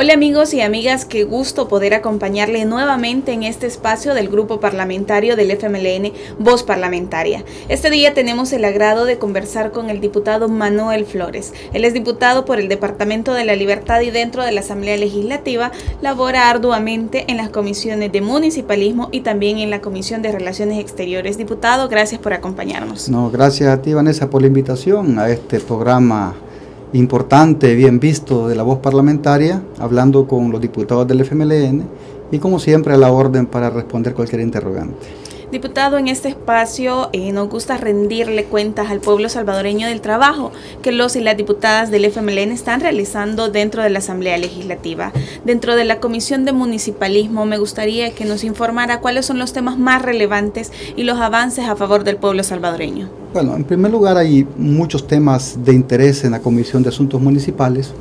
Hola amigos y amigas, qué gusto poder acompañarle nuevamente en este espacio del grupo parlamentario del FMLN Voz Parlamentaria. Este día tenemos el agrado de conversar con el diputado Manuel Flores. Él es diputado por el Departamento de la Libertad y dentro de la Asamblea Legislativa labora arduamente en las comisiones de municipalismo y también en la Comisión de Relaciones Exteriores. Diputado, gracias por acompañarnos. No, gracias a ti, Vanessa, por la invitación a este programa importante, bien visto de la Voz Parlamentaria, hablando con los diputados del FMLN y como siempre a la orden para responder cualquier interrogante. Diputado, en este espacio nos gusta rendirle cuentas al pueblo salvadoreño del trabajo que los y las diputadas del FMLN están realizando dentro de la Asamblea Legislativa. Dentro de la Comisión de Municipalismo me gustaría que nos informara cuáles son los temas más relevantes y los avances a favor del pueblo salvadoreño. Bueno, en primer lugar hay muchos temas de interés en la Comisión de Asuntos Municipales,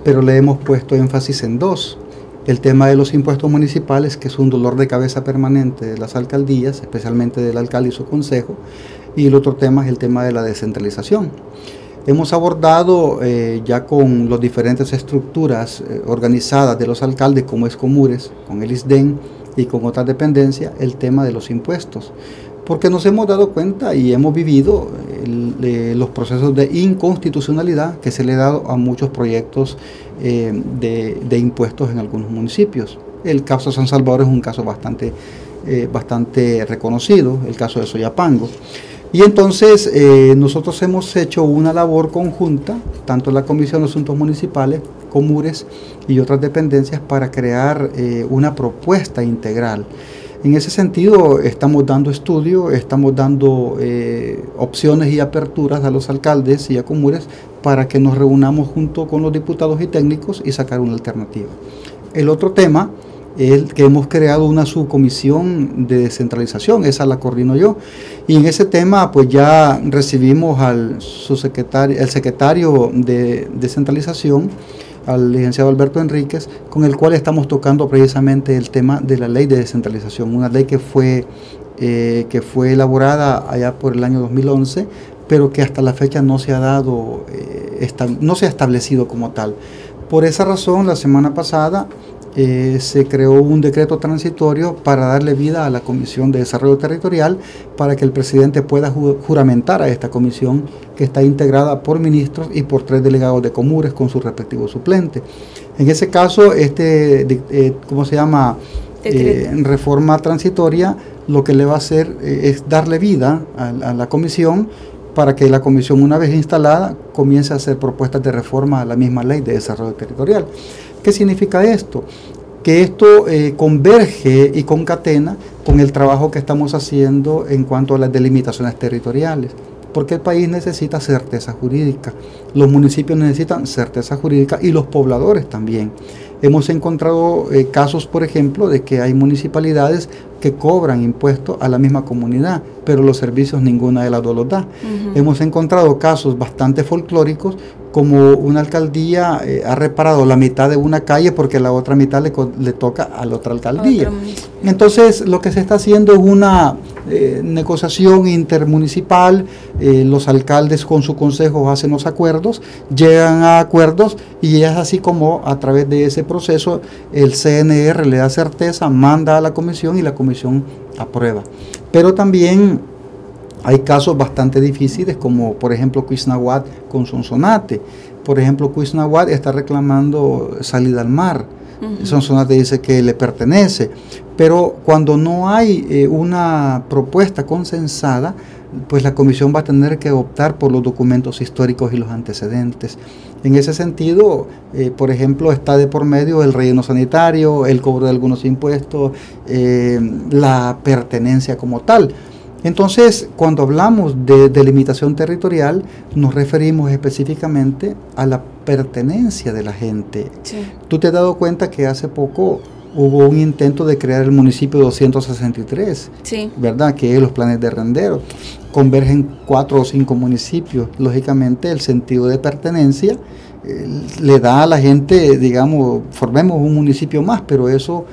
pero le hemos puesto énfasis en dos. El tema de los impuestos municipales, que es un dolor de cabeza permanente de las alcaldías, especialmente del alcalde y su consejo, y el otro tema es el tema de la descentralización. Hemos abordado ya con las diferentes estructuras organizadas de los alcaldes, como es Comures, con el ISDEN y con otras dependencias, el tema de los impuestos. Porque nos hemos dado cuenta y hemos vivido los procesos de inconstitucionalidad que se le ha dado a muchos proyectos de impuestos en algunos municipios. El caso de San Salvador es un caso bastante reconocido, el caso de Soyapango. Y entonces nosotros hemos hecho una labor conjunta, tanto la Comisión de Asuntos Municipales, Comures y otras dependencias, para crear una propuesta integral. En ese sentido estamos dando estudio, estamos dando opciones y aperturas a los alcaldes y a Comures para que nos reunamos junto con los diputados y técnicos y sacar una alternativa. El otro tema es que hemos creado una subcomisión de descentralización, esa la coordino yo, y en ese tema pues ya recibimos al secretario de descentralización, al licenciado Alberto Enríquez, con el cual estamos tocando precisamente el tema de la ley de descentralización, una ley que fue elaborada allá por el año 2011, pero que hasta la fecha no se ha dado, no se ha establecido como tal. Por esa razón, la semana pasada se creó un decreto transitorio para darle vida a la Comisión de Desarrollo Territorial, para que el presidente pueda juramentar a esta comisión, que está integrada por ministros y por 3 delegados de Comures con su respectivo suplente. En ese caso, reforma transitoria, lo que le va a hacer es darle vida a la comisión, para que la comisión, una vez instalada, comience a hacer propuestas de reforma a la misma ley de desarrollo territorial. ¿Qué significa esto? Que esto converge y concatena con el trabajo que estamos haciendo en cuanto a las delimitaciones territoriales, porque el país necesita certeza jurídica, los municipios necesitan certeza jurídica y los pobladores también. Hemos encontrado casos, por ejemplo, de que hay municipalidades que cobran impuestos a la misma comunidad, pero los servicios ninguna de las dos los da. Hemos encontrado casos bastante folclóricos, como una alcaldía ha reparado la mitad de una calle porque la otra mitad le toca a la otra alcaldía. Entonces, lo que se está haciendo es una negociación intermunicipal. Los alcaldes con su consejo hacen los acuerdos, llegan a acuerdos, y es así como a través de ese proceso el CNR le da certeza, manda a la comisión y la comisión aprueba. Pero también hay casos bastante difíciles, como por ejemplo Cuisnahuat con Sonsonate. Por ejemplo, Cuisnahuat está reclamando salida al mar. Sonsonate dice que le pertenece, pero cuando no hay una propuesta consensada, pues la comisión va a tener que optar por los documentos históricos y los antecedentes. En ese sentido, por ejemplo, está de por medio el relleno sanitario, el cobro de algunos impuestos, la pertenencia como tal. Entonces, cuando hablamos de delimitación territorial, nos referimos específicamente a la pertenencia de la gente. Sí. Tú te has dado cuenta que hace poco hubo un intento de crear el municipio 263, sí, ¿verdad? Que es los planes de Rendero. Convergen 4 o 5 municipios. Lógicamente, el sentido de pertenencia le da a la gente, digamos, formemos un municipio más, pero eso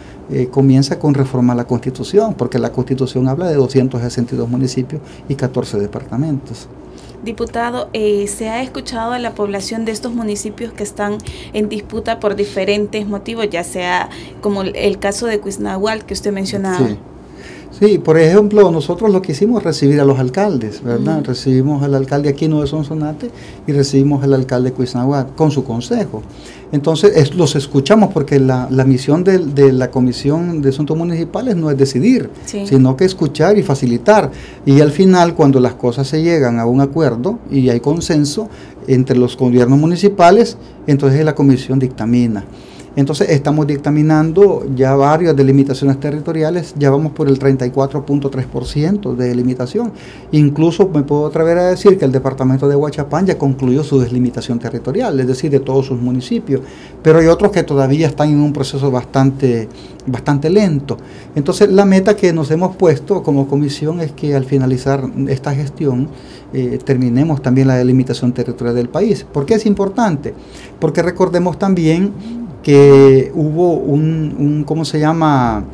comienza con reformar la Constitución, porque la Constitución habla de 262 municipios y 14 departamentos. Diputado, ¿se ha escuchado a la población de estos municipios que están en disputa por diferentes motivos, ya sea como el caso de Cuiznahual que usted mencionaba? Sí. Sí, por ejemplo, nosotros lo que hicimos es recibir a los alcaldes, ¿verdad? Recibimos al alcalde Aquino de Sonsonate y recibimos al alcalde Cuiznahuat con su consejo. Entonces, los escuchamos porque la misión de la Comisión de Asuntos Municipales no es decidir, sino que escuchar y facilitar. Y al final, cuando las cosas se llegan a un acuerdo y hay consenso entre los gobiernos municipales, entonces la comisión dictamina. Entonces estamos dictaminando ya varias delimitaciones territoriales, ya vamos por el 34.3% de delimitación. Incluso me puedo atrever a decir que el departamento de Huachapán ya concluyó su delimitación territorial, es decir, de todos sus municipios, pero hay otros que todavía están en un proceso bastante lento. Entonces la meta que nos hemos puesto como comisión es que al finalizar esta gestión terminemos también la delimitación territorial del país. ¿Por qué es importante? Porque recordemos también que hubo ¿cómo se llama?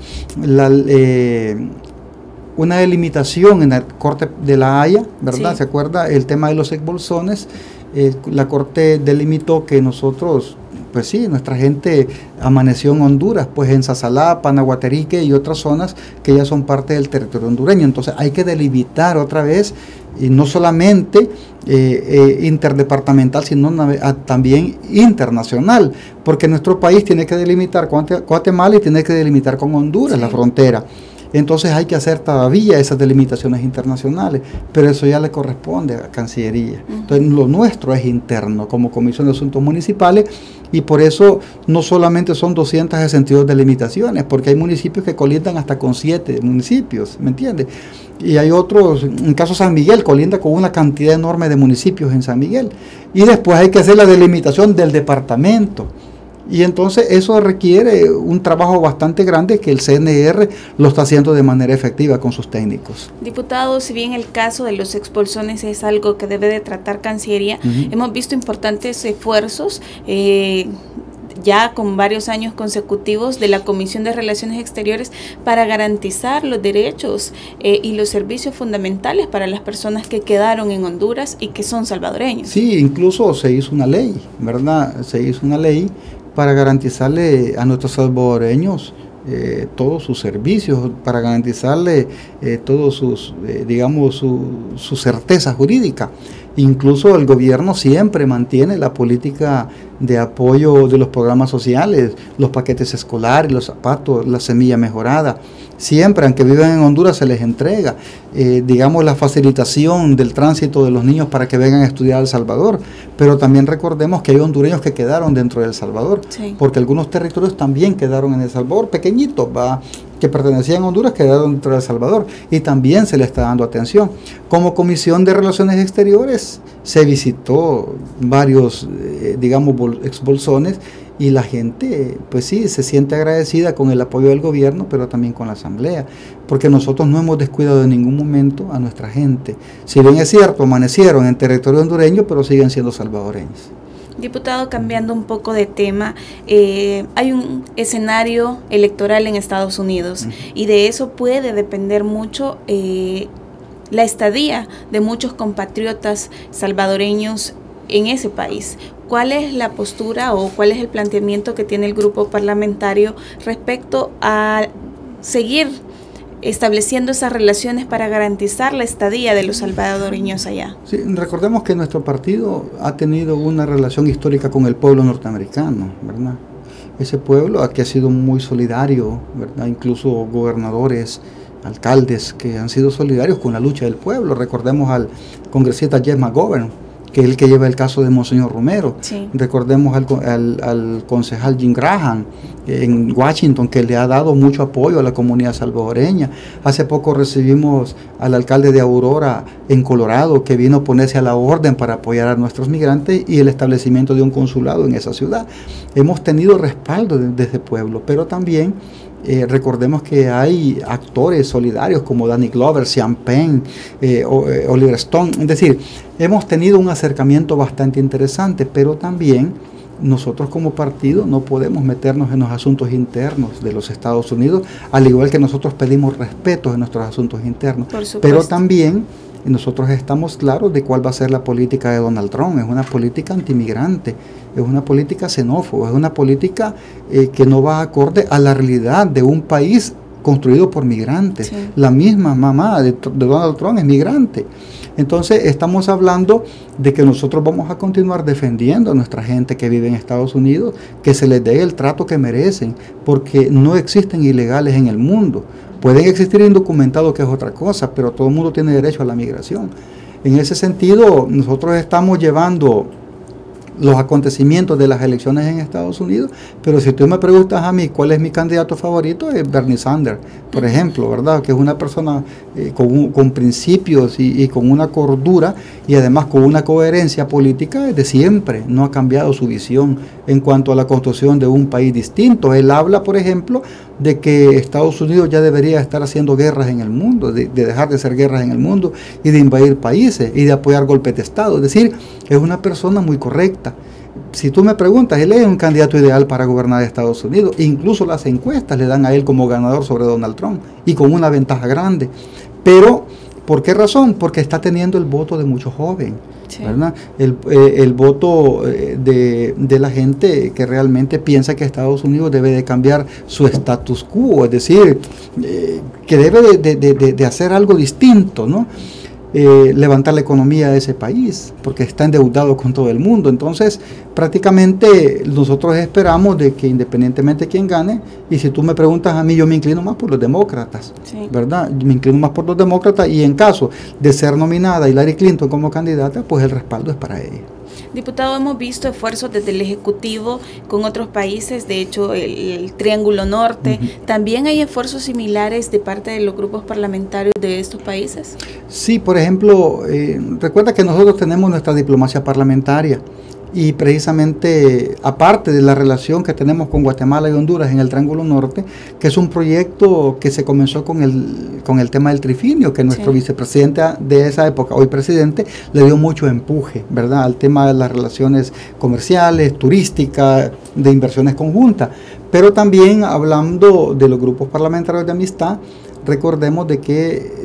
Una delimitación en la Corte de la Haya, ¿verdad? Sí. ¿Se acuerda? El tema de los exbolsones, la Corte delimitó que nosotros, pues sí, nuestra gente amaneció en Honduras, pues en Sazalá, Panaguaterique y otras zonas que ya son parte del territorio hondureño. Entonces hay que delimitar otra vez, y no solamente interdepartamental, sino también internacional, porque nuestro país tiene que delimitar con Guatemala y tiene que delimitar con Honduras, sí, la frontera. Entonces hay que hacer todavía esas delimitaciones internacionales, pero eso ya le corresponde a Cancillería. Entonces lo nuestro es interno como Comisión de Asuntos Municipales, y por eso no solamente son 262 delimitaciones, porque hay municipios que colindan hasta con 7 municipios, ¿me entiendes? Y hay otros, en caso San Miguel, colinda con una cantidad enorme de municipios en San Miguel. Y después hay que hacer la delimitación del departamento. Y entonces eso requiere un trabajo bastante grande que el CNR lo está haciendo de manera efectiva con sus técnicos. Diputado, si bien el caso de los expulsones es algo que debe de tratar Cancillería, hemos visto importantes esfuerzos ya con varios años consecutivos de la Comisión de Relaciones Exteriores para garantizar los derechos y los servicios fundamentales para las personas que quedaron en Honduras y que son salvadoreños. Sí, incluso se hizo una ley, ¿verdad? Se hizo una ley para garantizarle a nuestros salvadoreños todos sus servicios, para garantizarle todos sus, digamos, su certeza jurídica. Incluso el gobierno siempre mantiene la política de apoyo de los programas sociales, los paquetes escolares, los zapatos, la semilla mejorada. Siempre, aunque vivan en Honduras, se les entrega, digamos, la facilitación del tránsito de los niños para que vengan a estudiar a El Salvador. Pero también recordemos que hay hondureños que quedaron dentro de El Salvador, sí, porque algunos territorios también quedaron en El Salvador, pequeñitos, que pertenecían a Honduras, quedaron dentro de El Salvador, y también se le está dando atención. Como Comisión de Relaciones Exteriores se visitó varios, digamos, exbolsones, y la gente, pues sí, se siente agradecida con el apoyo del gobierno, pero también con la Asamblea, porque nosotros no hemos descuidado en ningún momento a nuestra gente. Si bien es cierto, amanecieron en territorio hondureño, pero siguen siendo salvadoreños. Diputado, cambiando un poco de tema, hay un escenario electoral en Estados Unidos y de eso puede depender mucho la estadía de muchos compatriotas salvadoreños en ese país. ¿Cuál es la postura o cuál es el planteamiento que tiene el grupo parlamentario respecto a seguir estableciendo esas relaciones para garantizar la estadía de los salvadoreños allá? Sí, recordemos que nuestro partido ha tenido una relación histórica con el pueblo norteamericano, ¿verdad? Ese pueblo aquí ha sido muy solidario, ¿verdad? Incluso gobernadores, alcaldes que han sido solidarios con la lucha del pueblo. Recordemos al congresista Jeff McGovern, que es el que lleva el caso de Monseñor Romero. Sí. Recordemos al concejal Jim Graham en Washington, que le ha dado mucho apoyo a la comunidad salvadoreña. Hace poco recibimos al alcalde de Aurora en Colorado, que vino a ponerse a la orden para apoyar a nuestros migrantes y el establecimiento de un consulado en esa ciudad. Hemos tenido respaldo de ese pueblo, pero también recordemos que hay actores solidarios como Danny Glover, Sean Penn, Oliver Stone. Es decir, hemos tenido un acercamiento bastante interesante, pero también nosotros como partido no podemos meternos en los asuntos internos de los Estados Unidos, al igual que nosotros pedimos respeto en nuestros asuntos internos. Pero también nosotros estamos claros de cuál va a ser la política de Donald Trump. Es una política antimigrante, es una política xenófoba, es una política que no va acorde a la realidad de un país construido por migrantes. Sí. La misma mamá de Donald Trump es migrante. Entonces estamos hablando de que nosotros vamos a continuar defendiendo a nuestra gente que vive en Estados Unidos, que se les dé el trato que merecen, porque no existen ilegales en el mundo. Pueden existir indocumentados, que es otra cosa, pero todo el mundo tiene derecho a la migración. En ese sentido, nosotros estamos llevando los acontecimientos de las elecciones en Estados Unidos, pero si tú me preguntas a mí cuál es mi candidato favorito, es Bernie Sanders, por ejemplo, ¿verdad? Que es una persona con principios y con una cordura y además con una coherencia política desde siempre. No ha cambiado su visión en cuanto a la construcción de un país distinto. Él habla, por ejemplo, de que Estados Unidos ya debería estar haciendo guerras en el mundo, de dejar de hacer guerras en el mundo y de invadir países y de apoyar golpes de Estado. Es decir, es una persona muy correcta. Si tú me preguntas, él es un candidato ideal para gobernar Estados Unidos. Incluso las encuestas le dan a él como ganador sobre Donald Trump y con una ventaja grande. Pero, ¿por qué razón? Porque está teniendo el voto de muchos jóvenes. Sí. ¿Verdad? El voto de la gente que realmente piensa que Estados Unidos debe de cambiar su status quo, es decir, que debe de hacer algo distinto, ¿no? Levantar la economía de ese país, porque está endeudado con todo el mundo. Entonces, prácticamente nosotros esperamos de que independientemente de quién gane, y si tú me preguntas a mí, yo me inclino más por los demócratas, sí, ¿verdad? Me inclino más por los demócratas, y en caso de ser nominada Hillary Clinton como candidata, pues el respaldo es para ella. Diputado, hemos visto esfuerzos desde el Ejecutivo con otros países, de hecho el Triángulo Norte. ¿También hay esfuerzos similares de parte de los grupos parlamentarios de estos países? Sí, por ejemplo, recuerda que nosotros tenemos nuestra diplomacia parlamentaria y precisamente aparte de la relación que tenemos con Guatemala y Honduras en el Triángulo Norte, que es un proyecto que se comenzó con el tema del trifinio, que nuestro vicepresidente de esa época, hoy presidente, le dio mucho empuje, ¿verdad?, al tema de las relaciones comerciales, turísticas, de inversiones conjuntas. Pero también hablando de los grupos parlamentarios de amistad, recordemos de que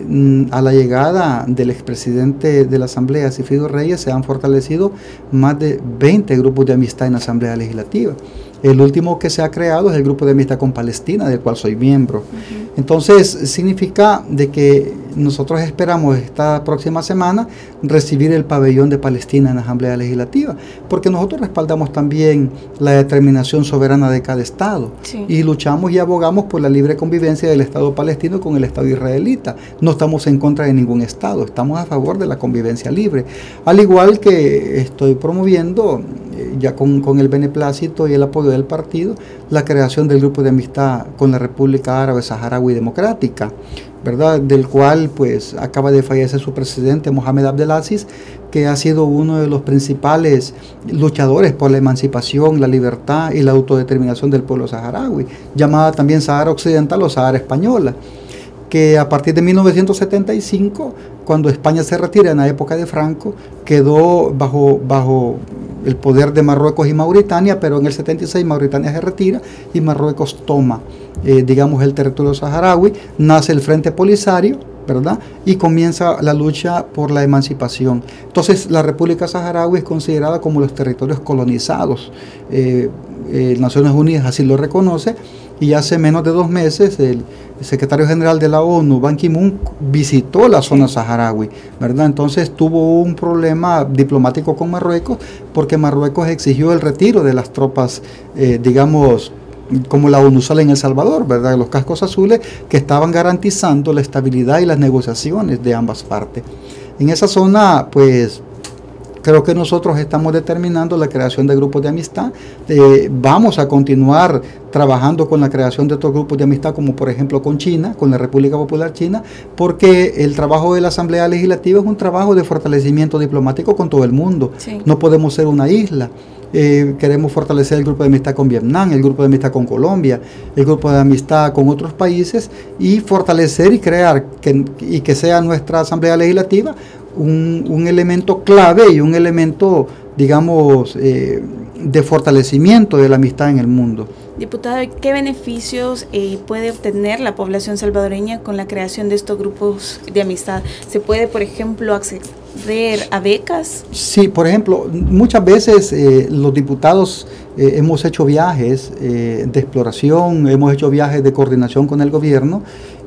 a la llegada del expresidente de la Asamblea, Sigfrido Reyes, se han fortalecido más de 20 grupos de amistad en la Asamblea Legislativa. El último que se ha creado es el grupo de amistad con Palestina, del cual soy miembro. Entonces, significa de que nosotros esperamos esta próxima semana recibir el pabellón de Palestina en la Asamblea Legislativa, porque nosotros respaldamos también la determinación soberana de cada Estado, y luchamos y abogamos por la libre convivencia del Estado palestino con el Estado israelita. No estamos en contra de ningún Estado, estamos a favor de la convivencia libre, al igual que estoy promoviendo ya con el beneplácito y el apoyo del partido, la creación del grupo de amistad con la República Árabe Saharaui Democrática, ¿verdad?, del cual pues acaba de fallecer su presidente Mohamed Abdelaziz, que ha sido uno de los principales luchadores por la emancipación, la libertad y la autodeterminación del pueblo saharaui, llamada también Sahara Occidental o Sahara Española, que a partir de 1975, cuando España se retira en la época de Franco, quedó bajo el poder de Marruecos y Mauritania, pero en el 76 Mauritania se retira y Marruecos toma, digamos, el territorio saharaui, nace el Frente Polisario, ¿verdad?, y comienza la lucha por la emancipación. Entonces, la República Saharaui es considerada como los territorios colonizados. Naciones Unidas así lo reconoce, y hace menos de 2 meses el secretario general de la ONU, Ban Ki-moon, visitó la zona saharaui, ¿verdad? Entonces tuvo un problema diplomático con Marruecos, porque Marruecos exigió el retiro de las tropas, digamos, como la ONUSAL en El Salvador, ¿verdad?, los cascos azules, que estaban garantizando la estabilidad y las negociaciones de ambas partes. En esa zona, pues, creo que nosotros estamos determinando la creación de grupos de amistad. Vamos a continuar trabajando con la creación de otros grupos de amistad, como por ejemplo con China, con la República Popular China, porque el trabajo de la Asamblea Legislativa es un trabajo de fortalecimiento diplomático con todo el mundo. No podemos ser una isla. Queremos fortalecer el grupo de amistad con Vietnam, el grupo de amistad con Colombia, el grupo de amistad con otros países, y fortalecer y crear que sea nuestra Asamblea Legislativa un elemento clave y un elemento digamos, de fortalecimiento de la amistad en el mundo. Diputado, ¿qué beneficios puede obtener la población salvadoreña con la creación de estos grupos de amistad? ¿Se puede, por ejemplo, acceder a becas? Sí, por ejemplo, muchas veces los diputados hemos hecho viajes de exploración, hemos hecho viajes de coordinación con el gobierno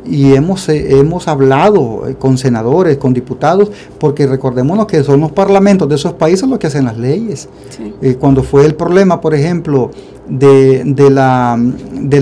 y hemos hablado con senadores, con diputados, porque recordémonos que son los parlamentos de esos países los que hacen las leyes. Sí. Cuando fue el problema, por ejemplo, del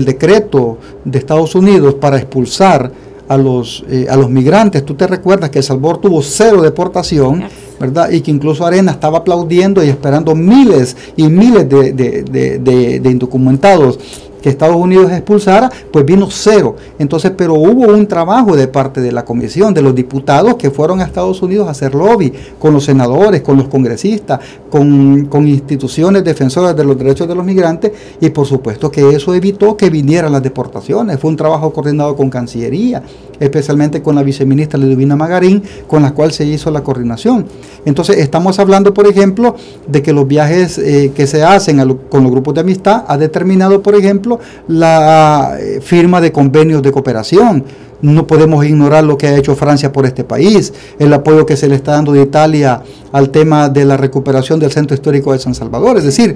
decreto de Estados Unidos para expulsar a los migrantes, tú te recuerdas que El Salvador tuvo 0 deportación, ¿verdad? Y que incluso Arena estaba aplaudiendo y esperando miles y miles de indocumentados que Estados Unidos expulsara, pues vino 0. Entonces, pero hubo un trabajo de parte de la comisión, de los diputados que fueron a Estados Unidos a hacer lobby con los senadores, con los congresistas, con instituciones defensoras de los derechos de los migrantes, y por supuesto que eso evitó que vinieran las deportaciones. Fue un trabajo coordinado con Cancillería, especialmente con la viceministra Ludovina Magarín, con la cual se hizo la coordinación. Entonces, estamos hablando, por ejemplo, de que los viajes que se hacen con los grupos de amistad ha determinado, por ejemplo, la firma de convenios de cooperación. No podemos ignorar lo que ha hecho Francia por este país, el apoyo que se le está dando de Italia al tema de la recuperación del Centro Histórico de San Salvador. Es decir,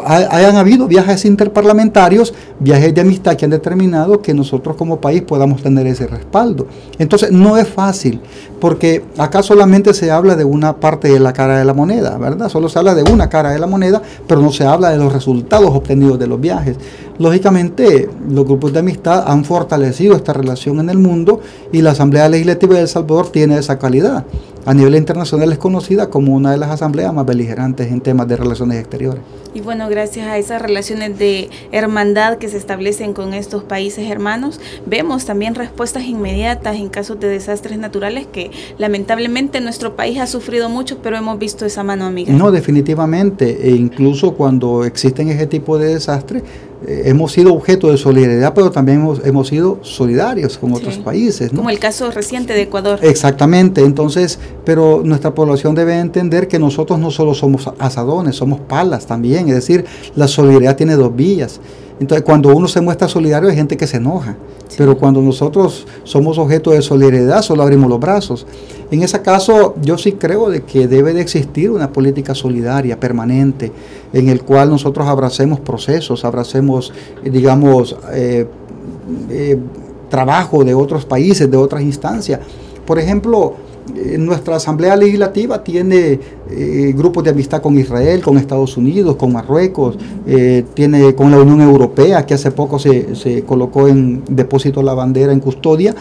hayan habido viajes interparlamentarios, viajes de amistad que han determinado que nosotros como país podamos tener ese respaldo. Entonces, no es fácil, porque acá solamente se habla de una parte de la cara de la moneda, ¿verdad? Solo se habla de una cara de la moneda, pero no se habla de los resultados obtenidos de los viajes. Lógicamente, los grupos de amistad han fortalecido esta relación en el mundo y la Asamblea Legislativa de El Salvador tiene esa calidad. A nivel internacional es conocida como una de las asambleas más beligerantes en temas de relaciones exteriores. Y bueno, gracias a esas relaciones de hermandad que se establecen con estos países hermanos, vemos también respuestas inmediatas en casos de desastres naturales que lamentablemente nuestro país ha sufrido mucho, pero hemos visto esa mano amiga. No, definitivamente, e incluso cuando existen ese tipo de desastres, hemos sido objeto de solidaridad, pero también hemos sido solidarios con otros países, ¿no? Como el caso reciente de Ecuador. Exactamente, entonces, pero nuestra población debe entender que nosotros no solo somos asadones, somos palas también, es decir, la solidaridad tiene 2 vías. Entonces, cuando uno se muestra solidario hay gente que se enoja, pero cuando nosotros somos objeto de solidaridad, solo abrimos los brazos. En ese caso, yo sí creo de que debe de existir una política solidaria, permanente, en el cual nosotros abracemos procesos, abracemos, digamos, trabajo de otros países, de otras instancias. Por ejemplo, nuestra Asamblea Legislativa tiene grupos de amistad con Israel, con Estados Unidos, con Marruecos, tiene con la Unión Europea, que hace poco se colocó en depósito la bandera en custodia.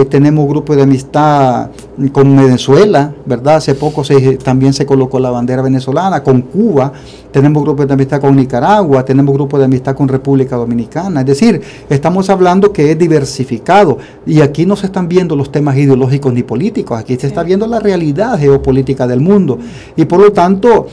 Tenemos grupos de amistad con Venezuela, ¿verdad? Hace poco también se colocó la bandera venezolana, con Cuba. Tenemos grupos de amistad con Nicaragua, tenemos grupos de amistad con República Dominicana. Es decir, estamos hablando que es diversificado y aquí no se están viendo los temas ideológicos ni políticos, aquí se está viendo la realidad geopolítica del mundo y por lo tanto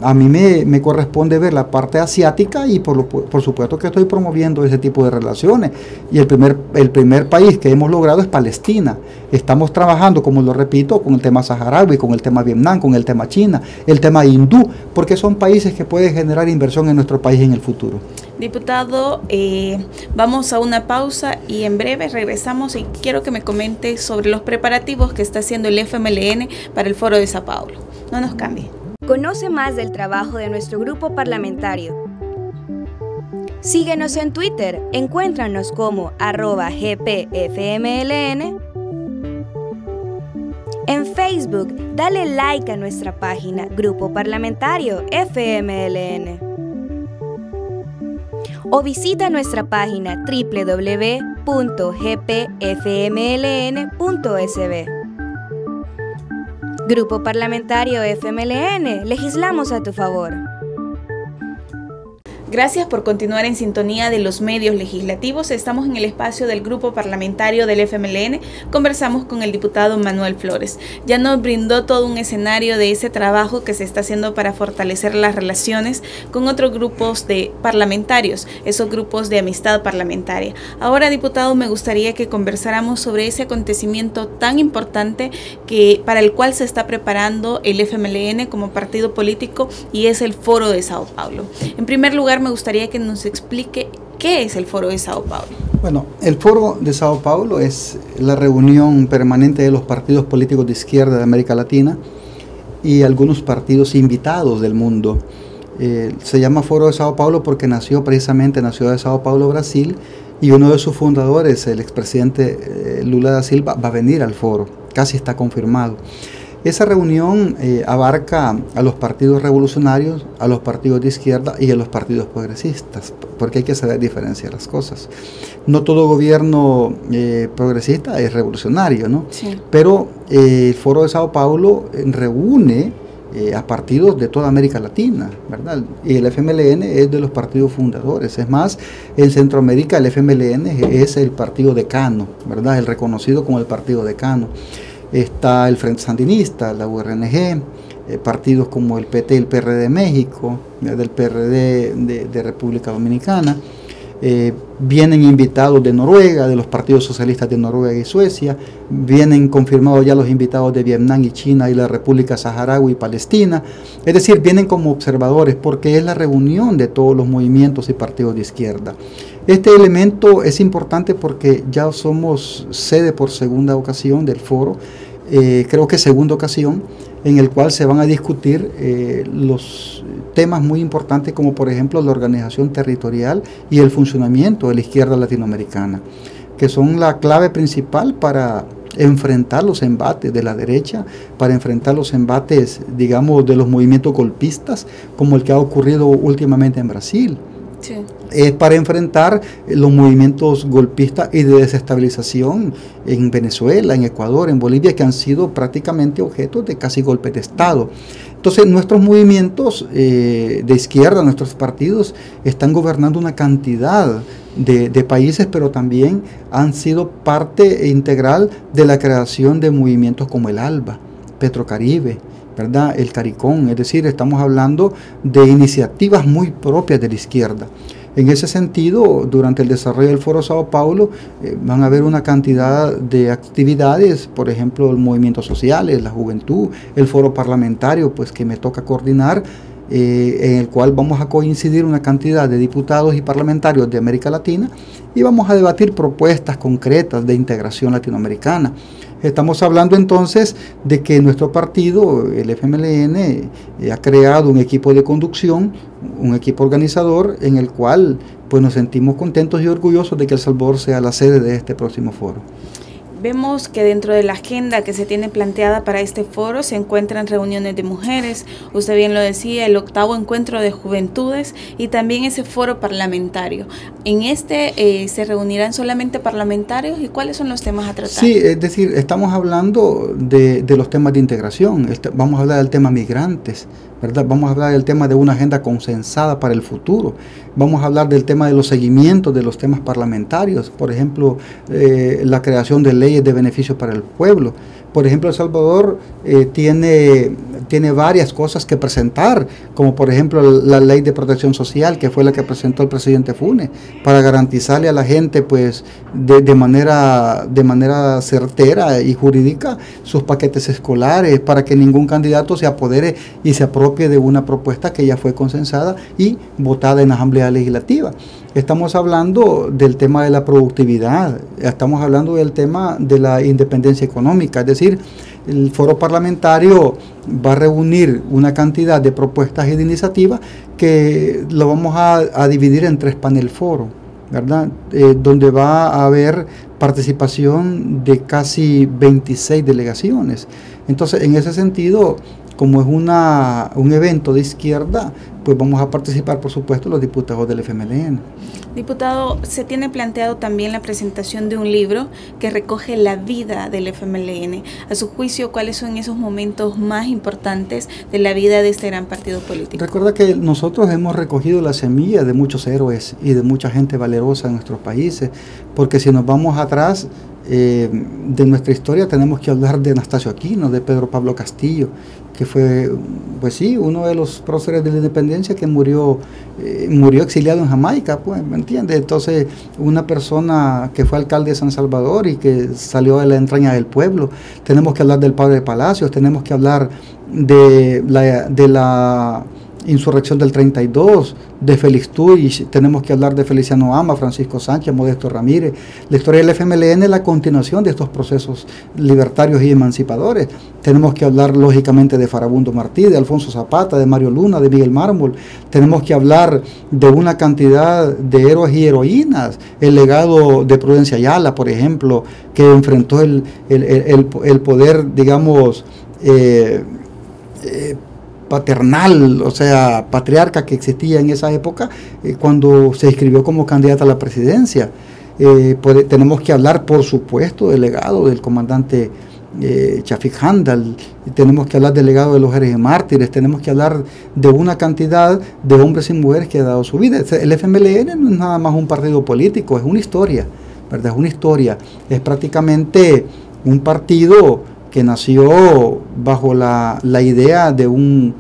a mí me corresponde ver la parte asiática y por supuesto que estoy promoviendo ese tipo de relaciones y el primer país que hemos logrado es Palestina. Estamos trabajando, como lo repito, con el tema saharaui, con el tema Vietnam, con el tema China, el tema hindú, porque son países que pueden generar inversión en nuestro país en el futuro. Diputado, vamos a una pausa y en breve regresamos y quiero que me comente sobre los preparativos que está haciendo el FMLN para el Foro de Sao Paulo. No nos cambie. Conoce más del trabajo de nuestro grupo parlamentario. Síguenos en Twitter, encuéntranos como @GPFMLN. En Facebook, dale like a nuestra página Grupo Parlamentario FMLN. O visita nuestra página www.gpfmln.sb. Grupo Parlamentario FMLN, legislamos a tu favor. Gracias por continuar en sintonía de los medios legislativos. Estamos en el espacio del grupo parlamentario del FMLN. Conversamos con el diputado Manuel Flores. Ya nos brindó todo un escenario de ese trabajo que se está haciendo para fortalecer las relaciones con otros grupos de parlamentarios, esos grupos de amistad parlamentaria. Ahora, diputado, me gustaría que conversáramos sobre ese acontecimiento tan importante para el cual se está preparando el FMLN como partido político, y es el Foro de Sao Paulo. En primer lugar, me gustaría que nos explique qué es el Foro de Sao Paulo. Bueno, el Foro de Sao Paulo es la reunión permanente de los partidos políticos de izquierda de América Latina y algunos partidos invitados del mundo. Se llama Foro de Sao Paulo porque nació precisamente en la ciudad de Sao Paulo, Brasil, y uno de sus fundadores, el expresidente Lula da Silva, va a venir al foro, casi está confirmado. Esa reunión abarca a los partidos revolucionarios, a los partidos de izquierda y a los partidos progresistas, porque hay que saber diferenciar las cosas. No todo gobierno progresista es revolucionario, ¿no? Sí. Pero el Foro de Sao Paulo reúne a partidos de toda América Latina, ¿verdad? Y el FMLN es de los partidos fundadores. Es más, en Centroamérica el FMLN es el partido decano, ¿verdad? El reconocido como el partido decano. Está el Frente Sandinista, la URNG, partidos como el PT y el PRD de México, del PRD de República Dominicana. Vienen invitados de Noruega, de los partidos socialistas de Noruega y Suecia. Vienen confirmados ya los invitados de Vietnam y China y la República Saharaui y Palestina. Es decir, vienen como observadores porque es la reunión de todos los movimientos y partidos de izquierda. Este elemento es importante porque ya somos sede por segunda ocasión del foro, creo que segunda ocasión, en el cual se van a discutir los temas muy importantes como por ejemplo la organización territorial y el funcionamiento de la izquierda latinoamericana, que son la clave principal para enfrentar los embates de la derecha, para enfrentar los embates, digamos, de los movimientos golpistas, como el que ha ocurrido últimamente en Brasil. Sí. Es para enfrentar los movimientos golpistas y de desestabilización en Venezuela, en Ecuador, en Bolivia, que han sido prácticamente objeto de casi golpes de Estado. Entonces, nuestros movimientos de izquierda, nuestros partidos, están gobernando una cantidad de países, pero también han sido parte integral de la creación de movimientos como el ALBA, Petrocaribe, ¿verdad? El CARICOM, es decir, estamos hablando de iniciativas muy propias de la izquierda. En ese sentido, durante el desarrollo del Foro Sao Paulo van a haber una cantidad de actividades, por ejemplo, los movimientos sociales, la juventud, el foro parlamentario, pues que me toca coordinar, en el cual vamos a coincidir una cantidad de diputados y parlamentarios de América Latina y vamos a debatir propuestas concretas de integración latinoamericana. Estamos hablando entonces de que nuestro partido, el FMLN, ha creado un equipo de conducción, un equipo organizador en el cual pues, nos sentimos contentos y orgullosos de que El Salvador sea la sede de este próximo foro. Vemos que dentro de la agenda que se tiene planteada para este foro se encuentran reuniones de mujeres, usted bien lo decía, el 8º encuentro de juventudes y también ese foro parlamentario. ¿En este se reunirán solamente parlamentarios y cuáles son los temas a tratar? Sí, es decir, estamos hablando de los temas de integración, vamos a hablar del tema migrantes, ¿verdad? Vamos a hablar del tema de una agenda consensada para el futuro. Vamos a hablar del tema de los seguimientos de los temas parlamentarios, por ejemplo, la creación de leyes de beneficio para el pueblo. Por ejemplo, El Salvador tiene varias cosas que presentar, como por ejemplo la ley de protección social, que fue la que presentó el presidente Funes, para garantizarle a la gente pues de manera certera y jurídica sus paquetes escolares, para que ningún candidato se apodere y se apropie de una propuesta que ya fue consensada y votada en la Asamblea Legislativa. Estamos hablando del tema de la productividad, estamos hablando del tema de la independencia económica, es decir, el foro parlamentario va a reunir una cantidad de propuestas y de iniciativas que lo vamos a dividir en 3 panel foros, ¿verdad? Donde va a haber participación de casi 26 delegaciones. Entonces, en ese sentido, como es un evento de izquierda, pues vamos a participar, por supuesto, los diputados del FMLN. Diputado, se tiene planteado también la presentación de un libro que recoge la vida del FMLN. A su juicio, ¿cuáles son esos momentos más importantes de la vida de este gran partido político? Recuerda que nosotros hemos recogido la semilla de muchos héroes y de mucha gente valerosa en nuestros países, porque si nos vamos atrás de nuestra historia tenemos que hablar de Anastasio Aquino, de Pedro Pablo Castillo, que fue, pues sí, uno de los próceres de la independencia que murió exiliado en Jamaica, pues, ¿me entiendes? Entonces, una persona que fue alcalde de San Salvador y que salió de la entraña del pueblo. Tenemos que hablar del padre de Palacios, tenemos que hablar de la insurrección del 32, de Félix Tuy, tenemos que hablar de Feliciano Ama, Francisco Sánchez, Modesto Ramírez. La historia del FMLN es la continuación de estos procesos libertarios y emancipadores. Tenemos que hablar lógicamente de Farabundo Martí, de Alfonso Zapata, de Mario Luna, de Miguel Mármol. Tenemos que hablar de una cantidad de héroes y heroínas. El legado de Prudencia Ayala, por ejemplo, que enfrentó el poder, digamos, paternal, o sea, patriarca que existía en esa época, cuando se inscribió como candidata a la presidencia. Tenemos que hablar, por supuesto, del legado del comandante Chafik Handal, tenemos que hablar del legado de los héroes y mártires, tenemos que hablar de una cantidad de hombres y mujeres que han dado su vida. El FMLN no es nada más un partido político, es una historia, ¿verdad? Es una historia, es prácticamente un partido que nació bajo la idea de un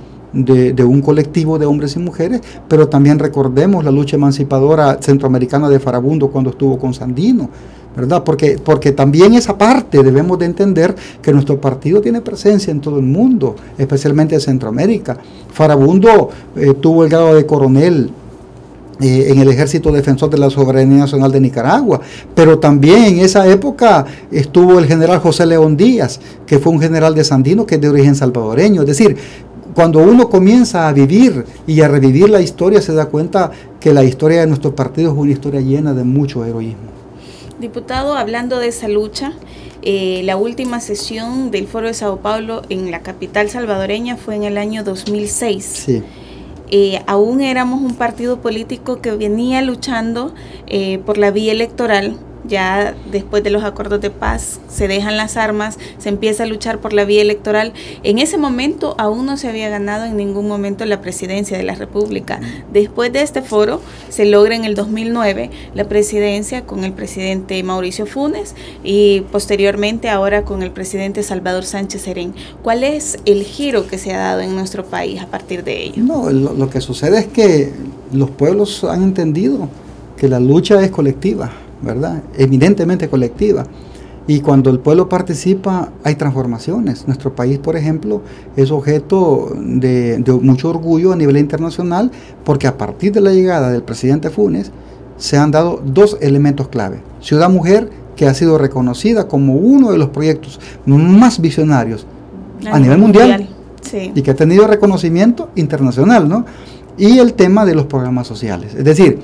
colectivo de hombres y mujeres, pero también recordemos la lucha emancipadora centroamericana de Farabundo cuando estuvo con Sandino, ¿verdad? Porque también esa parte debemos de entender que nuestro partido tiene presencia en todo el mundo, especialmente en Centroamérica. Farabundo tuvo el grado de coronel en el Ejército Defensor de la Soberanía Nacional de Nicaragua, pero también en esa época estuvo el general José León Díaz, que fue un general de Sandino que es de origen salvadoreño. Es decir, cuando uno comienza a vivir y a revivir la historia, se da cuenta que la historia de nuestro partido es una historia llena de mucho heroísmo. Diputado, hablando de esa lucha, la última sesión del Foro de Sao Paulo en la capital salvadoreña fue en el año 2006. Sí. Aún éramos un partido político que venía luchando por la vía electoral. Ya después de los acuerdos de paz se dejan las armas, se empieza a luchar por la vía electoral. En ese momento aún no se había ganado en ningún momento la presidencia de la República. Después de este foro se logra en el 2009 la presidencia con el presidente Mauricio Funes y posteriormente ahora con el presidente Salvador Sánchez Serén. ¿Cuál es el giro que se ha dado en nuestro país a partir de ello? No, lo que sucede es que los pueblos han entendido que la lucha es colectiva, ¿verdad? Eminentemente colectiva. Y cuando el pueblo participa, hay transformaciones. Nuestro país, por ejemplo, es objeto de mucho orgullo a nivel internacional, porque a partir de la llegada del presidente Funes, se han dado dos elementos clave. Ciudad Mujer, que ha sido reconocida como uno de los proyectos más visionarios a nivel mundial. Sí. Y que ha tenido reconocimiento internacional, ¿no? Y el tema de los programas sociales. Es decir,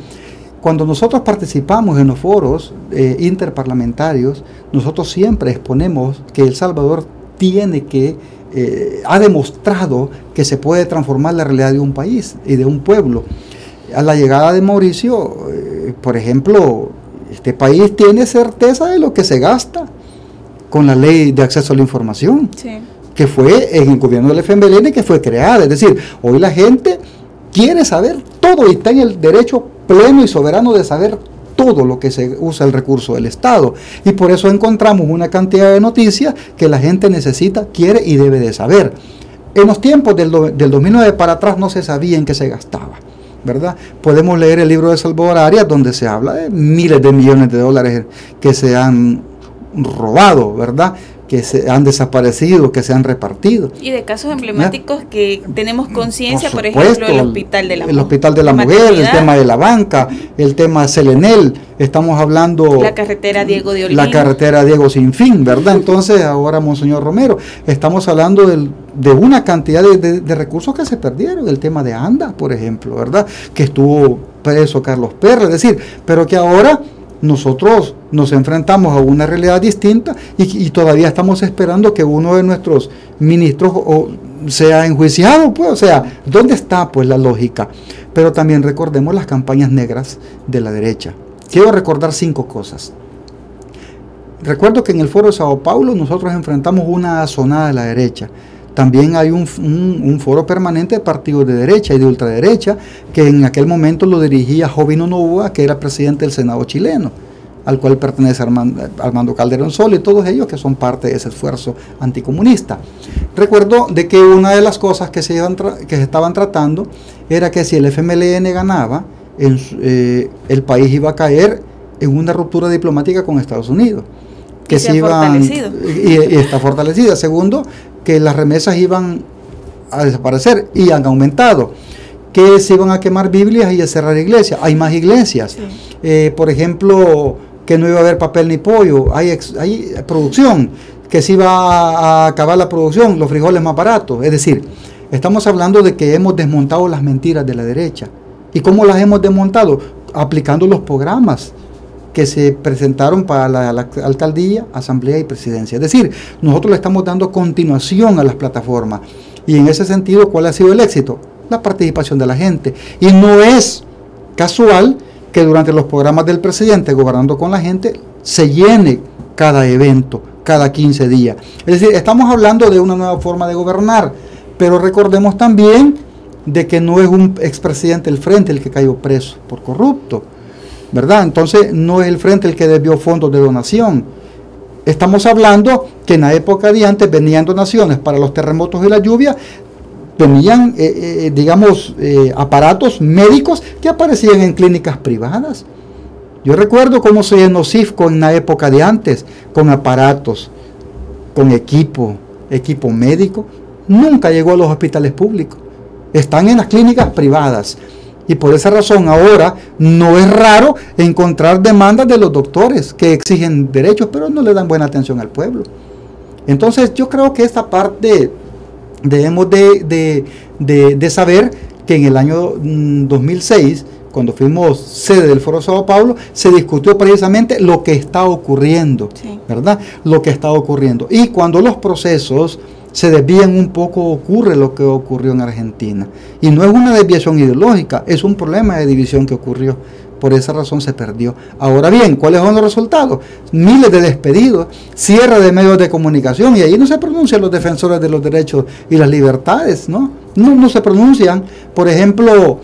cuando nosotros participamos en los foros interparlamentarios, nosotros siempre exponemos que El Salvador ha demostrado que se puede transformar la realidad de un país y de un pueblo. A la llegada de Mauricio, por ejemplo, este país tiene certeza de lo que se gasta con la ley de acceso a la información, sí, que fue en el gobierno del FMLN que fue creada. Es decir, hoy la gente quiere saber todo y está en el derecho pleno y soberano de saber todo lo que se usa el recurso del Estado. Y por eso encontramos una cantidad de noticias que la gente necesita, quiere y debe de saber. En los tiempos del 2009 para atrás no se sabía en qué se gastaba, ¿verdad? Podemos leer el libro de Salvador Arias, donde se habla de miles de millones de dólares que se han robado, ¿verdad?, que se han desaparecido, que se han repartido. Y de casos emblemáticos, ¿ya?, que tenemos conciencia, por ejemplo, el Hospital de la Mujer. El Hospital de la Mujer, el tema de la banca, el tema de Selenel, estamos hablando... La carretera Diego de Olín. La carretera Diego Sin Fin, ¿verdad? Entonces, ahora, Monseñor Romero, estamos hablando de una cantidad de recursos que se perdieron, el tema de ANDA, por ejemplo, ¿verdad? Que estuvo preso Carlos Perla, es decir, pero que ahora nosotros nos enfrentamos a una realidad distinta y todavía estamos esperando que uno de nuestros ministros sea enjuiciado, pues, o sea, ¿dónde está pues la lógica? Pero también recordemos las campañas negras de la derecha. Quiero recordar 5 cosas. Recuerdo que en el Foro de Sao Paulo nosotros enfrentamos una azonada de la derecha. También hay un foro permanente de partidos de derecha y de ultraderecha, que en aquel momento lo dirigía Jovino Novoa, que era presidente del Senado chileno, al cual pertenece Armando Calderón Sol y todos ellos que son parte de ese esfuerzo anticomunista. Recuerdo de que una de las cosas que se estaban tratando era que si el FMLN ganaba, el país iba a caer en una ruptura diplomática con Estados Unidos. Que se fortalecido. Y está fortalecida. Segundo, que las remesas iban a desaparecer y han aumentado. Que se iban a quemar Biblias y a cerrar iglesias. Hay más iglesias. Sí. Por ejemplo, que no iba a haber papel ni pollo. Hay producción. Que se iba a acabar la producción, los frijoles más baratos. Es decir, estamos hablando de que hemos desmontado las mentiras de la derecha. ¿Y cómo las hemos desmontado? Aplicando los programas que se presentaron para la alcaldía, asamblea y presidencia. Es decir, nosotros le estamos dando continuación a las plataformas. Y en ese sentido, ¿cuál ha sido el éxito? La participación de la gente. Y no es casual que durante los programas del presidente, Gobernando con la Gente, se llene cada evento, cada 15 días. Es decir, estamos hablando de una nueva forma de gobernar, pero recordemos también de que no es un expresidente del Frente el que cayó preso por corrupto, ¿verdad? Entonces no es el Frente el que desvió fondos de donación. Estamos hablando que en la época de antes venían donaciones para los terremotos y la lluvia, venían, aparatos médicos que aparecían en clínicas privadas. Yo recuerdo cómo se llenó CIFCO en la época de antes, con aparatos, con equipo médico. Nunca llegó a los hospitales públicos. Están en las clínicas privadas. Y por esa razón ahora no es raro encontrar demandas de los doctores que exigen derechos, pero no le dan buena atención al pueblo. Entonces yo creo que esta parte debemos de saber que en el año 2006, cuando fuimos sede del Foro Sao Paulo, se discutió precisamente lo que está ocurriendo, sí, ¿verdad? Lo que está ocurriendo. Y cuando los procesos se desvían un poco, ocurre lo que ocurrió en Argentina. Y no es una desviación ideológica, es un problema de división que ocurrió. Por esa razón se perdió. Ahora bien, ¿cuáles son los resultados? Miles de despedidos, cierre de medios de comunicación, y ahí no se pronuncian los defensores de los derechos y las libertades, ¿no? No se pronuncian. Por ejemplo,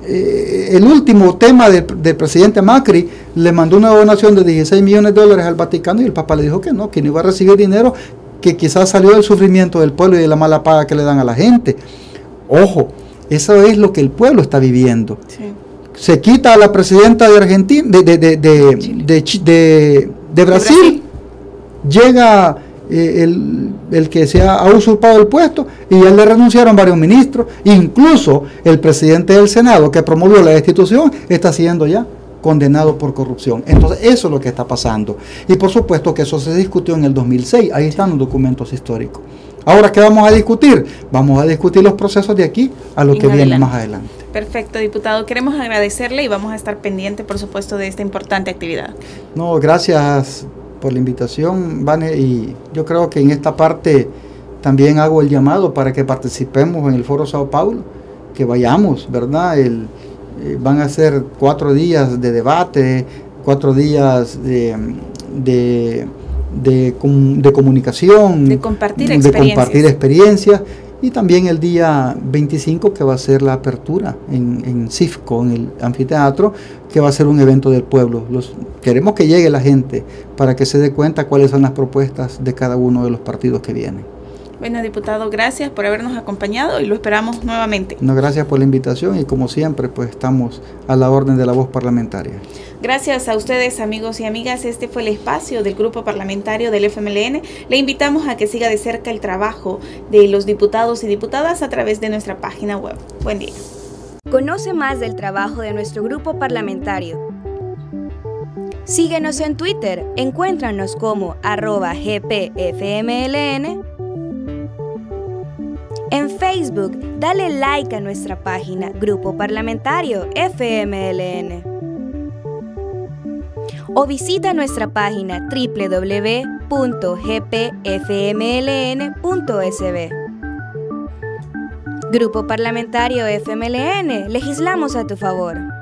el último tema del presidente Macri le mandó una donación de $16 millones al Vaticano y el Papa le dijo que no iba a recibir dinero que quizás salió del sufrimiento del pueblo y de la mala paga que le dan a la gente. Ojo, eso es lo que el pueblo está viviendo. Sí. Se quita a la presidenta de Argentina, de Brasil, llega el que se ha usurpado el puesto y ya le renunciaron varios ministros, incluso el presidente del Senado que promovió la destitución está siendo ya condenado por corrupción. Entonces eso es lo que está pasando. Y por supuesto que eso se discutió en el 2006, ahí están los documentos históricos. Ahora, ¿qué vamos a discutir? Vamos a discutir los procesos de aquí a lo que viene más adelante. Perfecto, diputado. Queremos agradecerle y vamos a estar pendientes, por supuesto, de esta importante actividad. No, gracias por la invitación, Vane, y yo creo que en esta parte también hago el llamado para que participemos en el Foro Sao Paulo, que vayamos, ¿verdad? Van a ser 4 días de debate, 4 días de comunicación, de compartir experiencias, y también el día 25 que va a ser la apertura en CIFCO, en el anfiteatro, que va a ser un evento del pueblo. Queremos que llegue la gente para que se dé cuenta cuáles son las propuestas de cada uno de los partidos que vienen. Bueno, diputado, gracias por habernos acompañado y lo esperamos nuevamente. No, gracias por la invitación y como siempre, pues estamos a la orden de la voz parlamentaria. Gracias a ustedes, amigos y amigas. Este fue el espacio del Grupo Parlamentario del FMLN. Le invitamos a que siga de cerca el trabajo de los diputados y diputadas a través de nuestra página web. Buen día. Conoce más del trabajo de nuestro grupo parlamentario. Síguenos en Twitter, encuéntranos como @GPFMLN. En Facebook, dale like a nuestra página Grupo Parlamentario FMLN. O visita nuestra página www.gpfmln.sb. Grupo Parlamentario FMLN, legislamos a tu favor.